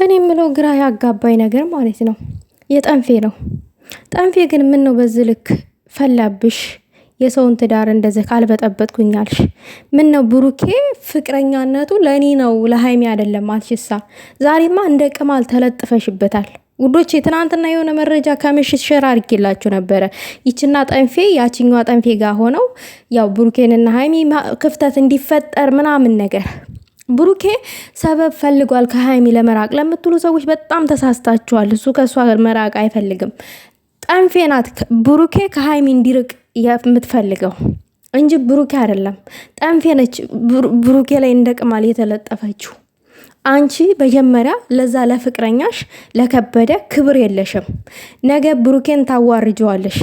እኔ የምለው ግራ ያጋባኝ ነገር ማለት ነው የጠንፌ ነው። ጠንፌ ግን ምን ነው በዚህ ልክ ፈላብሽ? የሰውን ትዳር እንደዚህ ካልበጠበጥኩኛልሽ ምን ነው ብሩኬ ፍቅረኛነቱ ለኔ ነው ለሃይሚ አይደለም አልሽሳ። ዛሬማ እንደ ቅማል ተለጥፈሽበታል ውዶቼ። ትናንትና የሆነ መረጃ ከምሽት ሸር አድርጌላችሁ ነበረ። ይችና ጠንፌ ያቺኛዋ ጠንፌ ጋር ሆነው ያው ብሩኬንና ሃይሚ ክፍተት እንዲፈጠር ምናምን ነገር ብሩኬ ሰበብ ፈልጓል ከሃይሚ ለመራቅ ለምትሉ ሰዎች በጣም ተሳስታችኋል። እሱ ከሷ መራቅ አይፈልግም። ጠንፌ ናት ብሩኬ ከሃይሚ እንዲርቅ የምትፈልገው እንጂ ብሩኬ አይደለም። ጠንፌ ነች ብሩኬ ላይ እንደ ቅማል የተለጠፈችው። አንቺ መጀመሪያ ለዛ ለፍቅረኛሽ ለከበደ ክብር የለሽም። ነገ ብሩኬን ታዋርጀዋለሽ።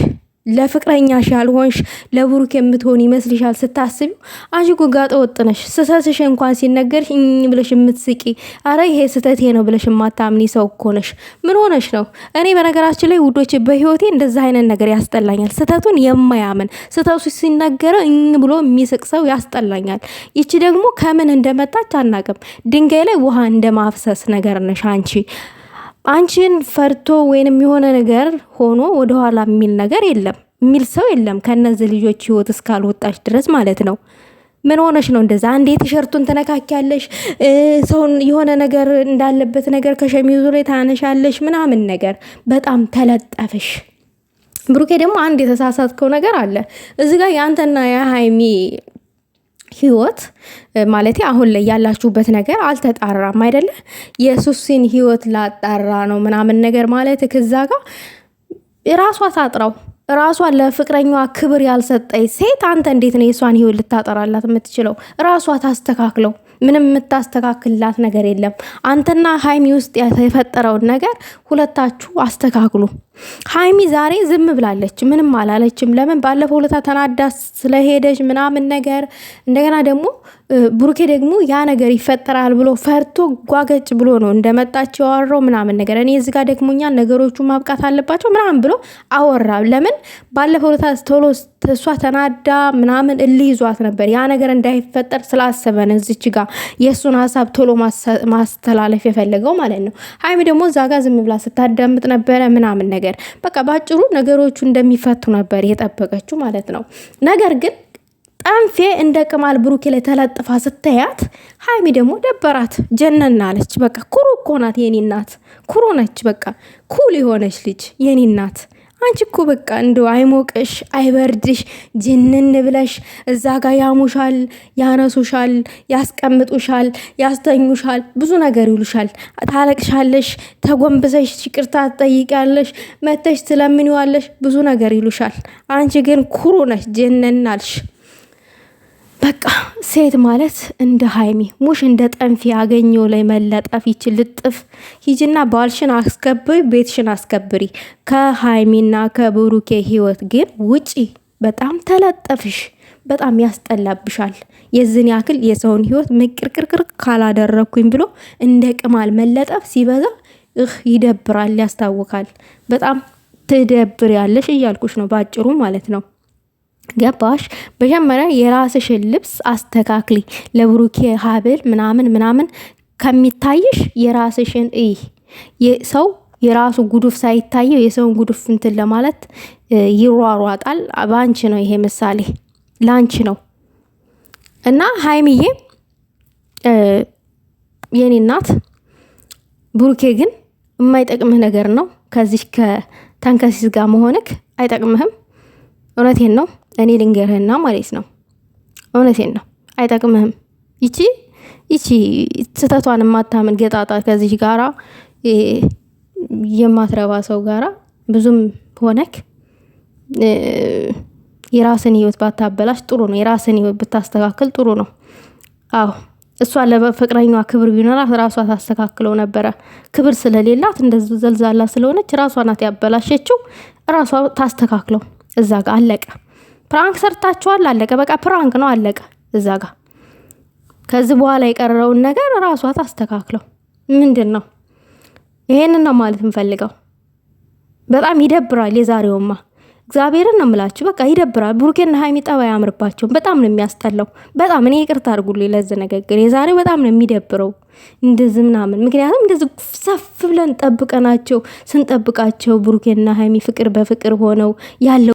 ለፍቅረኛሽ ያልሆንሽ ለብሩክ የምትሆን ይመስልሻል ስታስቢው? አንቺ እኮ ጋጠ ወጥ ነሽ። ስህተትሽ እንኳን ሲነገርሽ ብለሽ የምትስቂ፣ አረ ይሄ ስህተቴ ነው ብለሽ የማታምኒ ሰው እኮ ነሽ። ምን ሆነሽ ነው? እኔ በነገራችን ላይ ውዶች በህይወቴ እንደዛ አይነት ነገር ያስጠላኛል። ስህተቱን የማያምን ስህተቱ ሲነገረው ብሎ የሚስቅ ሰው ያስጠላኛል። ይቺ ደግሞ ከምን እንደመጣች አናቅም። ድንጋይ ላይ ውሃ እንደማፍሰስ ነገር ነሽ አንቺ። አንቺን ፈርቶ ወይንም የሆነ ነገር ሆኖ ወደኋላ የሚል ነገር የለም፣ የሚል ሰው የለም ከነዚህ ልጆች ህይወት እስካልወጣች ድረስ ማለት ነው። ምን ሆነሽ ነው እንደዛ? አንዴ ቲሸርቱን ተነካኪያለሽ፣ ሰውን የሆነ ነገር እንዳለበት ነገር ከሸሚዙ ላይ ታነሻለሽ ምናምን ነገር በጣም ተለጠፍሽ። ብሩኬ ደግሞ አንድ የተሳሳትከው ነገር አለ እዚህ ጋር ያንተና የሃይሚ ህይወት ማለት አሁን ላይ ያላችሁበት ነገር አልተጣራም አይደለ? የሱሲን ህይወት ላጣራ ነው ምናምን ነገር ማለት ከዛ ጋር ራሷ ታጥራው ራሷ ለፍቅረኛዋ ክብር ያልሰጠኝ ሴት አንተ እንዴት ነው የሷን ህይወት ልታጠራላት የምትችለው? ራሷ ታስተካክለው። ምንም የምታስተካክላት ነገር የለም። አንተና ሃይሚ ውስጥ የተፈጠረውን ነገር ሁለታችሁ አስተካክሉ። ሃይሚ ዛሬ ዝም ብላለች፣ ምንም አላለችም። ለምን? ባለፈው ለታ ተናዳ ስለሄደች ምናምን ነገር እንደገና ደግሞ ብሩኬ ደግሞ ያ ነገር ይፈጠራል ብሎ ፈርቶ ጓገጭ ብሎ ነው እንደመጣች ያወራው ምናምን ነገር። እኔ እዚህ ጋር ደግሞኛል ነገሮቹ ማብቃት አለባቸው ምናምን ብሎ አወራ። ለምን? ባለፈው ለታ ቶሎ እሷ ተናዳ ምናምን እልህ ይዟት ነበር። ያ ነገር እንዳይፈጠር ስላሰበ ነው እዚች ጋር የእሱን ሀሳብ ቶሎ ማስተላለፍ የፈለገው ማለት ነው። ሃይሚ ደግሞ እዛ ጋር ዝም ብላ ስታዳምጥ ነበረ ምናምን ነገር። በቃ ባጭሩ ነገሮቹ እንደሚፈቱ ነበር የጠበቀችው ማለት ነው። ነገር ግን ጠንፌ እንደ ቅማል ብሩኬ ላይ ተለጥፋ ስታያት ሃይሚ ደግሞ ደበራት፣ ጀነን አለች። በቃ ኩሩ እኮ ናት የኔ እናት፣ ኩሩ ነች። በቃ ኩል የሆነች ልጅ የኔ እናት። አንቺ እኮ በቃ እንደው አይሞቅሽ አይበርድሽ ጅንን ብለሽ እዛ ጋር ያሙሻል፣ ያነሱሻል፣ ያስቀምጡሻል፣ ያስተኙሻል፣ ብዙ ነገር ይሉሻል። ታለቅሻለሽ፣ ተጎንብሰሽ ይቅርታ ትጠይቂያለሽ፣ መተሽ ትለምኒዋለሽ፣ ብዙ ነገር ይሉሻል። አንቺ ግን ኩሩ ነሽ፣ ጀነን አልሽ። በቃ ሴት ማለት እንደ ሃይሚ ሙሽ እንደ ጠንፊ ያገኘው ላይ መለጠፍ ይችል ልጥፍ። ሂጂና ባልሽን አስከብሪ፣ ቤትሽን አስከብሪ። ከሃይሚና ከብሩኬ ህይወት ግን ውጪ። በጣም ተለጠፍሽ፣ በጣም ያስጠላብሻል። የዝን ያክል የሰውን ህይወት ምቅርቅርቅር ካላደረኩኝ ብሎ እንደ ቅማል መለጠፍ ሲበዛ ይደብራል፣ ያስታውቃል። በጣም ትደብር ያለሽ እያልኩሽ ነው ባጭሩ ማለት ነው። ገባሽ? መጀመሪያ የራስሽን ልብስ አስተካክሊ። ለብሩኬ ሀብል ምናምን ምናምን ከሚታይሽ የራስሽን ሰው የራሱ ጉዱፍ ሳይታየው የሰውን ጉዱፍ እንትን ለማለት ይሯሯጣል። ባንቺ ነው ይሄ ምሳሌ፣ ላንቺ ነው። እና ሃይሚዬ የኔ እናት፣ ብሩኬ ግን የማይጠቅምህ ነገር ነው። ከዚህ ከተንከሲስ ጋር መሆንክ አይጠቅምህም። እውነቴን ነው። እኔ ልንገርህና ማለት ነው፣ እውነቴን ነው፣ አይጠቅምህም። ይቺ ስተቷን የማታምን ገጣጣ ከዚህ ጋራ የማትረባ ሰው ጋራ ብዙም ሆነክ የራስን ህይወት ባታበላሽ ጥሩ ነው። የራስን ህይወት ብታስተካክል ጥሩ ነው። አዎ እሷ ለፍቅረኛዋ ክብር ቢኖራት ራሷ ታስተካክለው ነበረ። ክብር ስለሌላት እንደዚህ ዘልዛላ ስለሆነች ራሷ ናት ያበላሸችው። ራሷ ታስተካክለው። እዛ ጋር አለቀ። ፕራንክ ሰርታችኋል፣ አለቀ። በቃ ፕራንክ ነው፣ አለቀ እዛ ጋር። ከዚህ በኋላ የቀረውን ነገር ራሷ ታስተካክለው። ምንድን ነው? ይሄንን ነው ማለት እንፈልገው። በጣም ይደብራል የዛሬውማ። እግዚአብሔርን ነው የምላችሁ። በቃ ይደብራል። ብሩኬና ሀይሚ ጠባ አያምርባቸውም። በጣም ነው የሚያስጠላው። በጣም እኔ ይቅርታ አድርጉልኝ ለዚህ ንግግር። የዛሬው በጣም ነው የሚደብረው እንደዚህ ምናምን። ምክንያቱም እንደዚህ ሰፍ ብለን ጠብቀናቸው ስንጠብቃቸው ብሩኬና ሀይሚ ፍቅር በፍቅር ሆነው ያለው